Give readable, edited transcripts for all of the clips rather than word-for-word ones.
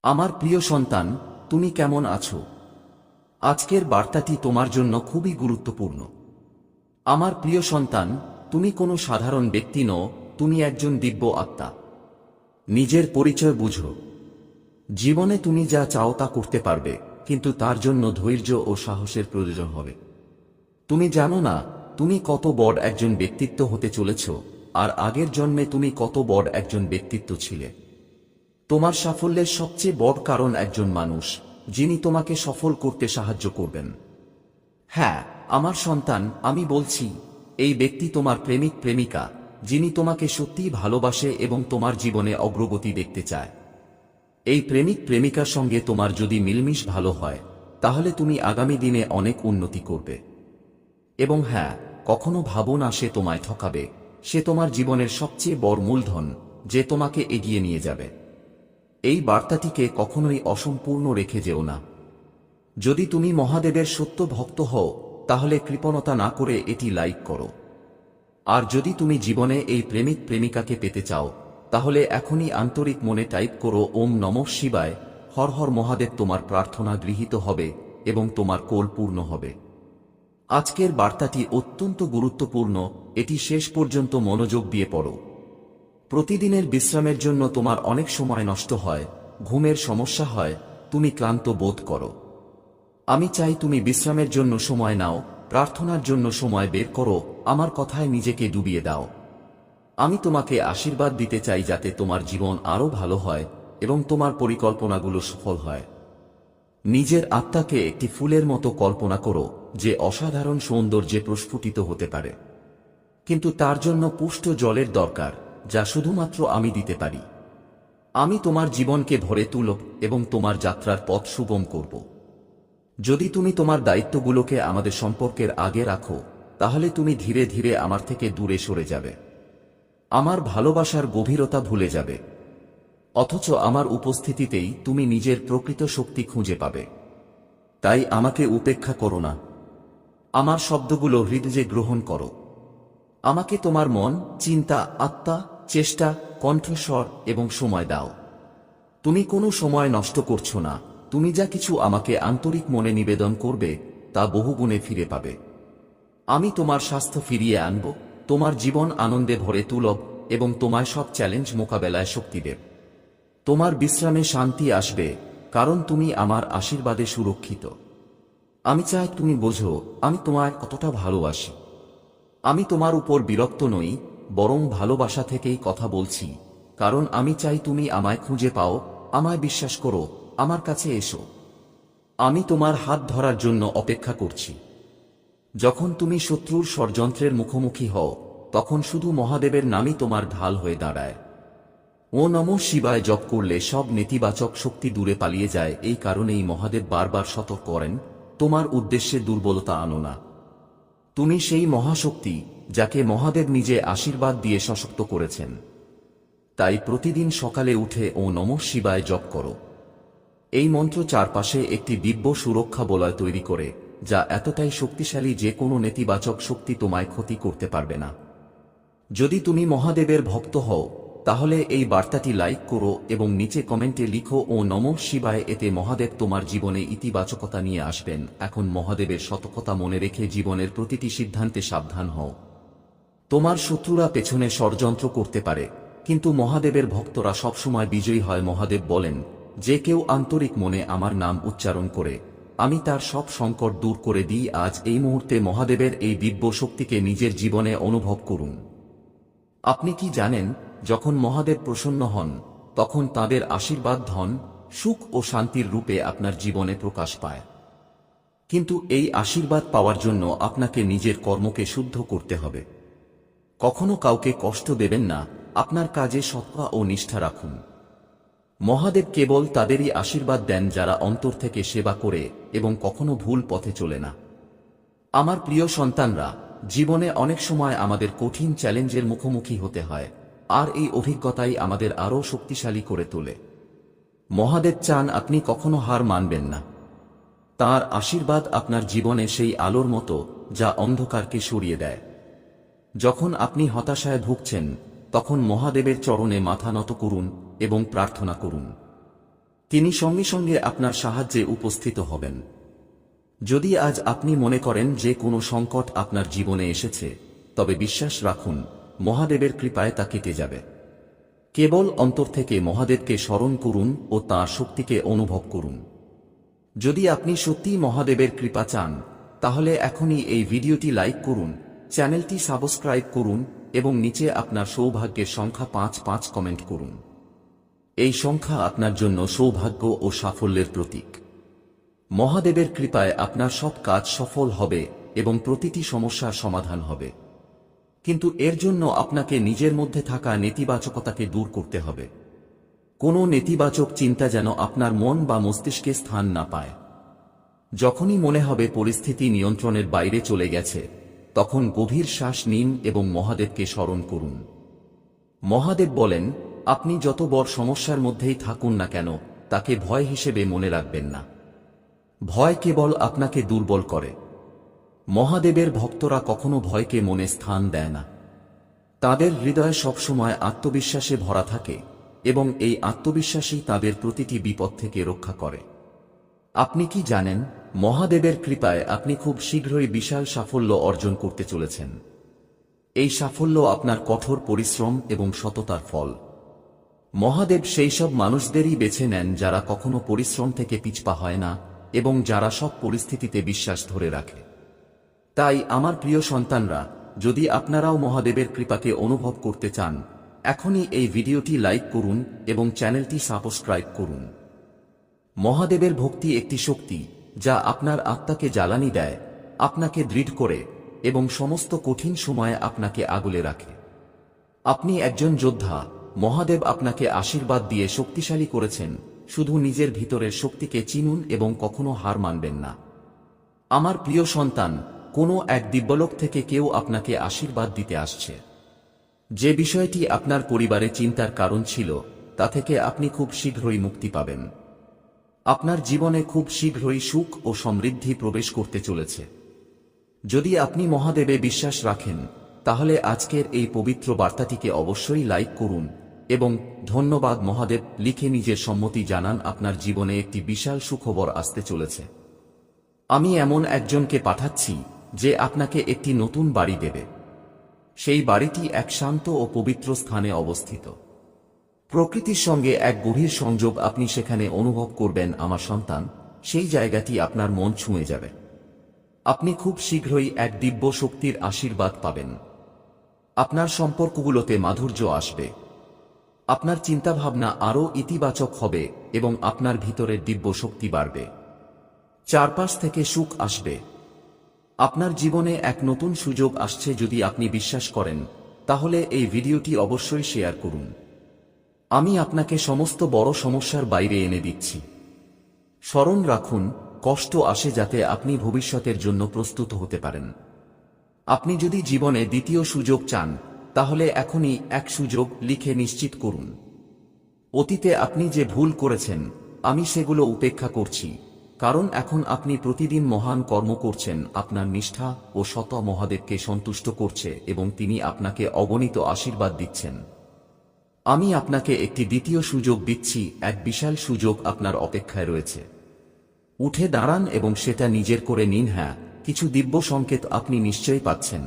আমার প্রিয় সন্তান, তুমি কেমন আছো? আজকের বার্তাটি তোমার জন্য খুবই গুরুত্বপূর্ণ। আমার প্রিয় সন্তান, তুমি কোনো সাধারণ ব্যক্তি নও, তুমি একজন দিব্য আত্মা। নিজের পরিচয় বুঝো। জীবনে তুমি যা চাও তা করতে পারবে, কিন্তু তার জন্য ধৈর্য ও সাহসের প্রয়োজন হবে। তুমি জানো না তুমি কত বড় একজন ব্যক্তিত্ব হতে চলেছ, আর আগের জন্মে তুমি কত বড় একজন ব্যক্তিত্ব ছিলে। তোমার সাফল্যের সবচেয়ে বড় কারণ একজন মানুষ, যিনি তোমাকে সফল করতে সাহায্য করবেন। হ্যাঁ, আমার সন্তান, আমি বলছি, এই ব্যক্তি তোমার প্রেমিক প্রেমিকা, যিনি তোমাকে সত্যিই ভালোবাসে এবং তোমার জীবনে অগ্রগতি দেখতে চায়। এই প্রেমিক প্রেমিকার সঙ্গে তোমার যদি মিলমিশ ভালো হয়, তাহলে তুমি আগামী দিনে অনেক উন্নতি করবে। এবং হ্যাঁ, কখনো ভাবো না সে তোমায় ঠকাবে। সে তোমার জীবনের সবচেয়ে বড় মূলধন, যে তোমাকে এগিয়ে নিয়ে যাবে। এই বার্তাটিকে কখনোই অসম্পূর্ণ রেখে যেও না। যদি তুমি মহাদেবের সত্য ভক্ত হও, তাহলে কৃপণতা না করে এটি লাইক করো। আর যদি তুমি জীবনে এই প্রেমিক প্রেমিকাকে পেতে চাও, তাহলে এখনই আন্তরিক মনে টাইপ করো ওম নমঃ শিবায়। হর হর মহাদেব। তোমার প্রার্থনা গৃহীত হবে এবং তোমার কোল পূর্ণ হবে। আজকের বার্তাটি অত্যন্ত গুরুত্বপূর্ণ, এটি শেষ পর্যন্ত মনোযোগ দিয়ে পড়ো। প্রতিদিনের বিশ্রামের জন্য তোমার অনেক সময় নষ্ট হয়, ঘুমের সমস্যা হয়, তুমি ক্লান্ত বোধ করো। আমি চাই তুমি বিশ্রামের জন্য সময় নাও, প্রার্থনার জন্য সময় বের করো, আমার কথায় নিজেকে ডুবিয়ে দাও। আমি তোমাকে আশীর্বাদ দিতে চাই যাতে তোমার জীবন আরও ভালো হয় এবং তোমার পরিকল্পনাগুলো সফল হয়। নিজের আত্মাকে একটি ফুলের মতো কল্পনা করো, যে অসাধারণ সৌন্দর্যে প্রস্ফুটিত হতে পারে। কিন্তু তার জন্য পুষ্ট জলের দরকার, যা শুধুমাত্র আমি দিতে পারি। আমি তোমার জীবনকে ভরে তুলব এবং তোমার যাত্রার পথ সুগম করব। যদি তুমি তোমার দায়িত্বগুলোকে আমাদের সম্পর্কের আগে রাখো, তাহলে তুমি ধীরে ধীরে আমার থেকে দূরে সরে যাবে। আমার ভালোবাসার গভীরতা ভুলে যাবে। অথচ আমার উপস্থিতিতেই তুমি নিজের প্রকৃত শক্তি খুঁজে পাবে। তাই আমাকে উপেক্ষা করো না। আমার শব্দগুলো হৃদয়ে গ্রহণ করো। আমাকে তোমার মন, চিন্তা, আত্মা, চেষ্টা, কণ্ঠস্বর এবং সময় দাও। তুমি কোনো সময় নষ্ট করছো না। তুমি যা কিছু আমাকে আন্তরিক মনে নিবেদন করবে, তা বহুগুণে ফিরে পাবে। আমি তোমার স্বাস্থ্য ফিরিয়ে আনব, তোমার জীবন আনন্দে ভরে তুলব এবং তোমায় সব চ্যালেঞ্জ মোকাবেলায় শক্তি দেব। তোমার বিশ্রামে শান্তি আসবে, কারণ তুমি আমার আশীর্বাদে সুরক্ষিত। আমি চাই তুমি বোঝো আমি তোমায় কতটা ভালোবাসি। আমি তোমার উপর বিরক্ত নই, বরং ভালোবাসা থেকেই কথা বলছি, কারণ আমি চাই তুমি আমায় খুঁজে পাও, আমায় বিশ্বাস করো, আমার কাছে এসো। আমি তোমার হাত ধরার জন্য অপেক্ষা করছি। যখন তুমি শত্রুর ষড়যন্ত্রের মুখোমুখি হও, তখন শুধু মহাদেবের নামই তোমার ঢাল হয়ে দাঁড়ায়। ও নমঃ শিবায় জপ করলে সব নেতিবাচক শক্তি দূরে পালিয়ে যায়। এই কারণেই মহাদেব বারবার সতর্ক করেন, তোমার উদ্দেশ্যে দুর্বলতা আনো না। তুমি সেই মহাশক্তি, যাকে মহাদেব নিজে আশীর্বাদ দিয়ে সশক্ত করেছেন। তাই প্রতিদিন সকালে উঠে ও নমঃ শিবায় জপ করো। এই মন্ত্র চারপাশে একটি দিব্য সুরক্ষা বলয় তৈরি করে, যা এতটাই শক্তিশালী যে কোনো নেতিবাচক শক্তি তোমায় ক্ষতি করতে পারবে না। যদি তুমি মহাদেবের ভক্ত হও, তাহলে এই বার্তাটি লাইক করো এবং নিচে কমেন্টে লিখো ও নমঃ শিবায়। এতে মহাদেব তোমার জীবনে ইতিবাচকতা নিয়ে আসবেন। এখন মহাদেবের সতর্কতা মনে রেখে জীবনের প্রতিটি সিদ্ধান্তে সাবধান হও। তোমার শত্রুরা পেছনে ষড়যন্ত্র করতে পারে, কিন্তু মহাদেবের ভক্তরা সবসময় বিজয়ী হয়। মহাদেব বলেন, যে কেউ আন্তরিক মনে আমার নাম উচ্চারণ করে, আমি তার সব সংকট দূর করে দিই। আজ এই মুহূর্তে মহাদেবের এই দিব্য শক্তিকে নিজের জীবনে অনুভব করুন। আপনি কি জানেন, যখন মহাদেব প্রসন্ন হন, তখন তাঁদের আশীর্বাদ ধন, সুখ ও শান্তির রূপে আপনার জীবনে প্রকাশ পায়। কিন্তু এই আশীর্বাদ পাওয়ার জন্য আপনাকে নিজের কর্মকে শুদ্ধ করতে হবে। কখনো কাউকে কষ্ট দেবেন না, আপনার কাজে সৎতা ও নিষ্ঠা রাখুন। মহাদেব কেবল তাদেরই আশীর্বাদ দেন যারা অন্তর থেকে সেবা করে এবং কখনো ভুল পথে চলে না। আমার প্রিয় সন্তানরা, জীবনে অনেক সময় আমাদের কঠিন চ্যালেঞ্জের মুখোমুখি হতে হয়, আর এই অভিজ্ঞতাই আমাদের আরও শক্তিশালী করে তোলে। মহাদেব চান আপনি কখনো হার মানবেন না। তাঁর আশীর্বাদ আপনার জীবনে সেই আলোর মতো, যা অন্ধকারকে সরিয়ে দেয়। যখন আপনি হতাশায় ভুগছেন, তখন মহাদেবের চরণে মাথা নত করুন এবং প্রার্থনা করুন। তিনি সঙ্গে সঙ্গে আপনার সাহায্যে উপস্থিত হবেন। যদি আজ আপনি মনে করেন যে কোনো সংকট আপনার জীবনে এসেছে, তবে বিশ্বাস রাখুন, মহাদেবের কৃপায় তা কেটে যাবে। কেবল অন্তর থেকে মহাদেবকে স্মরণ করুন ও তাঁর শক্তিকে অনুভব করুন। যদি আপনি সত্যিই মহাদেবের কৃপা চান, তাহলে এখনই এই ভিডিওটি লাইক করুন, চ্যানেলটি সাবস্ক্রাইব করুন এবং নিচে আপনার সৌভাগ্যের সংখ্যা 55 কমেন্ট করুন। এই সংখ্যা আপনার জন্য সৌভাগ্য ও সাফল্যের প্রতীক। মহাদেবের কৃপায় আপনার সব কাজ সফল হবে এবং প্রতিটি সমস্যার সমাধান হবে। কিন্তু এর জন্য আপনাকে নিজের মধ্যে থাকা নেতিবাচকতাকে দূর করতে হবে। কোনো নেতিবাচক চিন্তা যেন আপনার মন বা মস্তিষ্কে স্থান না পায়। যখনই মনে হবে পরিস্থিতি নিয়ন্ত্রণের বাইরে চলে গেছে, তখন গভীর শ্বাস নিন এবং মহাদেবকে স্মরণ করুন। মহাদেব বলেন, আপনি যত বড় সমস্যার মধ্যেই থাকুন না কেন, তাকে ভয় হিসেবে মনে রাখবেন না। ভয় কেবল আপনাকে দুর্বল করে। মহাদেবের ভক্তরা কখনো ভয়কে মনে স্থান দেয় না। তাদের হৃদয় সবসময় আত্মবিশ্বাসে ভরা থাকে এবং এই আত্মবিশ্বাসই তাদের প্রতিটি বিপদ থেকে রক্ষা করে। আপনি কি জানেন, মহাদেবের কৃপায় আপনি খুব শীঘ্রই বিশাল সাফল্য অর্জন করতে চলেছেন। এই সাফল্য আপনার কঠোর পরিশ্রম এবং সততার ফল। মহাদেব সেই সব মানুষদেরই বেছে নেন যারা কখনো পরিশ্রম থেকে পিছপা হয় না এবং যারা সব পরিস্থিতিতে বিশ্বাস ধরে রাখে। তাই আমার প্রিয় সন্তানরা, যদি আপনারাও মহাদেবের কৃপাকে অনুভব করতে চান, এখনই এই ভিডিওটি লাইক করুন এবং চ্যানেলটি সাবস্ক্রাইব করুন। মহাদেবের ভক্তি একটি শক্তি যা আপনার আত্মাকে জ্বালানি দেয়, আপনাকে দৃঢ় করে এবং সমস্ত কঠিন সময়ে আপনাকে আগলে রাখে। আপনি একজন যোদ্ধা। মহাদেব আপনাকে আশীর্বাদ দিয়ে শক্তিশালী করেছেন। শুধু নিজের ভিতরের শক্তিকে চিনুন এবং কখনো হার মানবেন না। আমার প্রিয় সন্তান, কোনো এক দিব্যলোক থেকে কেউ আপনাকে আশীর্বাদ দিতে আসছে। যে বিষয়টি আপনার পরিবারে চিন্তার কারণ ছিল, তা থেকে আপনি খুব শীঘ্রই মুক্তি পাবেন। আপনার জীবনে খুব শীঘ্রই সুখ ও সমৃদ্ধি প্রবেশ করতে চলেছে। যদি আপনি মহাদেবে বিশ্বাস রাখেন, তাহলে আজকের এই পবিত্র বার্তাটিকে অবশ্যই লাইক করুন এবং ধন্যবাদ মহাদেব লিখে নিজের সম্মতি জানান। আপনার জীবনে একটি বিশাল সুখবর আসতে চলেছে। আমি এমন একজনকে পাঠাচ্ছি যে আপনাকে একটি নতুন বাড়ি দেবে। সেই বাড়িটি এক শান্ত ও পবিত্র স্থানে অবস্থিত। প্রকৃতির সঙ্গে এক গভীর সংযোগ আপনি সেখানে অনুভব করবেন। আমার সন্তান, সেই জায়গাটি আপনার মন ছুঁয়ে যাবে। আপনি খুব শীঘ্রই এক দিব্য শক্তির আশীর্বাদ পাবেন। আপনার সম্পর্কগুলোতে মাধুর্য আসবে। আপনার চিন্তাভাবনা আরও ইতিবাচক হবে এবং আপনার ভিতরের দিব্য শক্তি বাড়বে। চারপাশ থেকে সুখ আসবে। আপনার জীবনে এক নতুন সুযোগ আসছে। যদি আপনি বিশ্বাস করেন, তাহলে এই ভিডিওটি অবশ্যই শেয়ার করুন। আমি আপনাকে সমস্ত বড় সমস্যার বাইরে এনে দিচ্ছি। স্মরণ রাখুন, কষ্ট আসে যাতে আপনি ভবিষ্যতের জন্য প্রস্তুত হতে পারেন। আপনি যদি জীবনে দ্বিতীয় সুযোগ চান, তাহলে এখনই এক সুযোগ লিখে নিশ্চিত করুন। অতীতে আপনি যে ভুল করেছেন, আমি সেগুলো উপেক্ষা করছি, কারণ এখন আপনি প্রতিদিন মহান কর্ম করছেন। আপনার নিষ্ঠা ও সত মহাদেবকে সন্তুষ্ট করছে এবং তিনি আপনাকে অগণিত আশীর্বাদ দিচ্ছেন। আমি আপনাকে একটি দ্বিতীয় সুযোগ দিচ্ছি। এক বিশাল সুযোগ আপনার অপেক্ষায় রয়েছে। উঠে দাঁড়ান এবং সেটা নিজের করে নিন। হ্যাঁ, কিছু দিব্য সংকেত আপনি নিশ্চয়ই পাচ্ছেন।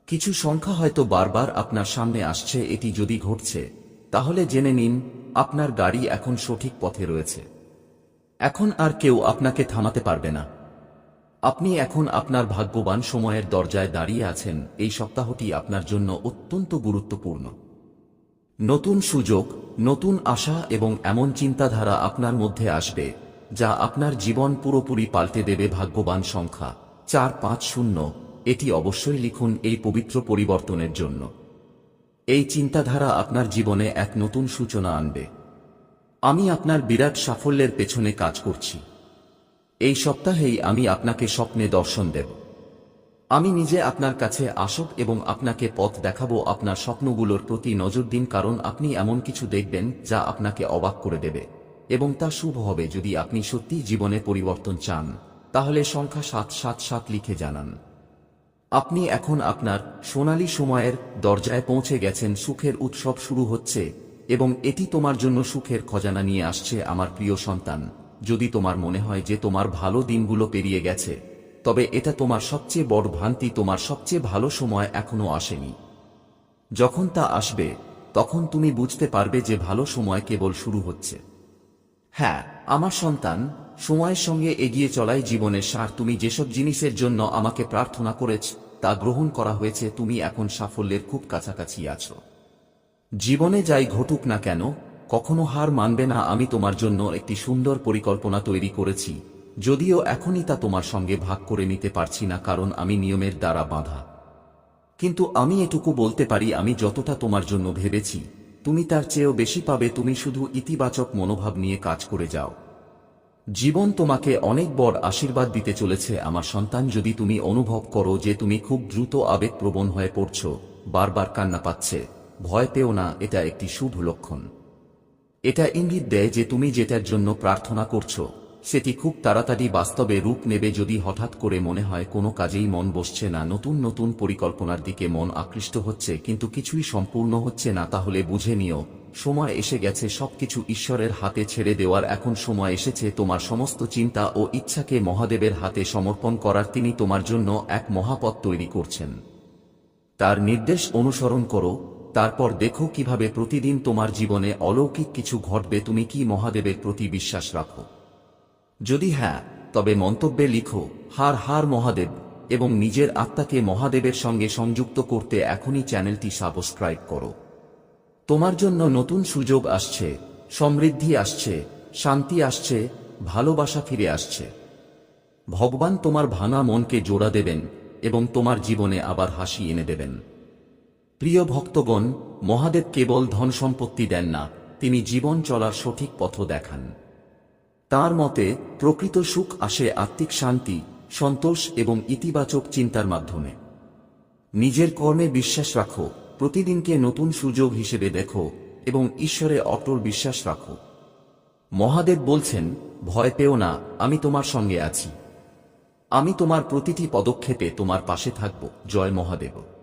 কিছু সংখ্যা হয়তো বারবার আপনার সামনে আসছে। এটি যদি ঘটছে, তাহলে জেনে নিন আপনার গাড়ি এখন সঠিক পথে রয়েছে। এখন আর কেউ আপনাকে থামাতে পারবে না। আপনি এখন আপনার ভাগ্যবান সময়ের দরজায় দাঁড়িয়ে আছেন। এই সপ্তাহটি আপনার জন্য অত্যন্ত গুরুত্বপূর্ণ। নতুন সুযোগ, নতুন আশা এবং এমন চিন্তাধারা আপনার মধ্যে আসবে যা আপনার জীবন পুরোপুরি পাল্টে দেবে। ভাগ্যবান সংখ্যা 450। এটি অবশ্যই লিখুন এই পবিত্র পরিবর্তনের জন্য। এই চিন্তাধারা আপনার জীবনে এক নতুন সূচনা আনবে। আমি আপনার বিরাট সাফল্যের পেছনে কাজ করছি। এই সপ্তাহেই আমি আপনাকে স্বপ্নে দর্শন দেব। আমি নিজে আপনার কাছে আসব এবং আপনাকে পথ দেখাবো। আপনার স্বপ্নগুলোর প্রতি নজর দিন, কারণ আপনি এমন কিছু দেখবেন যা আপনাকে অবাক করে দেবে এবং তা শুভ হবে। যদি আপনি সত্যিই জীবনে পরিবর্তন চান, তাহলে সংখ্যা 777 লিখে জানান। আপনি এখন আপনার সোনালী সময়ের দরজায় পৌঁছে গেছেন। সুখের উৎসব শুরু হচ্ছে এবং এটি তোমার জন্য সুখের খজানা নিয়ে আসছে। আমার প্রিয় সন্তান, যদি তোমার মনে হয় যে তোমার ভালো দিনগুলো পেরিয়ে গেছে, তবে এটা তোমার সবচেয়ে বড় ভ্রান্তি। তোমার সবচেয়ে ভালো সময় এখনো আসেনি। যখন তা আসবে, তখন তুমি বুঝতে পারবে যে ভালো সময় কেবল শুরু হচ্ছে। হ্যাঁ, আমার সন্তান, সময়ের সঙ্গে এগিয়ে চলাই জীবনের সার। তুমি যেসব জিনিসের জন্য আমাকে প্রার্থনা করেছ, তা গ্রহণ করা হয়েছে। তুমি এখন সাফল্যের খুব কাছাকাছি আছো। জীবনে যাই ঘটুক না কেন, কখনো হার মানবে না। আমি তোমার জন্য একটি সুন্দর পরিকল্পনা তৈরি করেছি, যদিও এখনই তা তোমার সঙ্গে ভাগ করে নিতে পারছি না, কারণ আমি নিয়মের দ্বারা বাঁধা। কিন্তু আমি এটুকু বলতে পারি, আমি যতটা তোমার জন্য ভেবেছি, তুমি তার চেয়েও বেশি পাবে। তুমি শুধু ইতিবাচক মনোভাব নিয়ে কাজ করে যাও। জীবন তোমাকে অনেক বড় আশীর্বাদ দিতে চলেছে আমার সন্তান। যদি তুমি অনুভব করো যে তুমি খুব দ্রুত আবেগপ্রবণ হয়ে পড়ছো, বারবার কান্না পাচ্ছে, ভয় পেও না। এটা একটি শুভ লক্ষণ। এটা ইঙ্গিত দেয় যে তুমি যেটার জন্য প্রার্থনা করছো, সেটি খুব তাড়াতাড়ি বাস্তবে রূপ নেবে। যদি হঠাৎ করে মনে হয় কোনো কাজেই মন বসছে না, নতুন নতুন পরিকল্পনার দিকে মন আকৃষ্ট হচ্ছে, কিন্তু কিছুই সম্পূর্ণ হচ্ছে না, তাহলে বুঝে নিও সময় এসে গেছে সবকিছু ঈশ্বরের হাতে ছেড়ে দেওয়ার। এখন সময় এসেছে তোমার সমস্ত চিন্তা ও ইচ্ছাকে মহাদেবের হাতে সমর্পণ করার। তিনি তোমার জন্য এক মহাপথ তৈরি করছেন। তার নির্দেশ অনুসরণ করো, তারপর দেখো কিভাবে প্রতিদিন তোমার জীবনে অলৌকিক কিছু ঘটবে। তুমি কি মহাদেবের প্রতি বিশ্বাস রাখো? যদি হ্যাঁ, তবে মন্তব্যে লিখো হার হার মহাদেব, এবং নিজের আত্মাকে মহাদেবের সঙ্গে সংযুক্ত করতে এখনই চ্যানেলটি সাবস্ক্রাইব করো। তোমার জন্য নতুন সুযোগ আসছে, সমৃদ্ধি আসছে, শান্তি আসছে, ভালোবাসা ফিরে আসছে। ভগবান তোমার ভাঙা মনকে জোড়া দেবেন এবং তোমার জীবনে আবার হাসি এনে দেবেন। প্রিয় ভক্তগণ, মহাদেব কেবল ধন সম্পত্তি দেন না, তিনি জীবন চলার সঠিক পথ দেখান। তাঁর মতে প্রকৃত সুখ আসে আত্মিক শান্তি, সন্তোষ এবং ইতিবাচক চিন্তার মাধ্যমে। নিজের কর্মে বিশ্বাস রাখো, প্রতিদিনকে নতুন সুযোগ হিসেবে দেখো এবং ঈশ্বরে অটল বিশ্বাস রাখো। মহাদেব বলছেন, ভয় পেও না, আমি তোমার সঙ্গে আছি। আমি তোমার প্রতিটি পদক্ষেপে তোমার পাশে থাকব। জয় মহাদেব।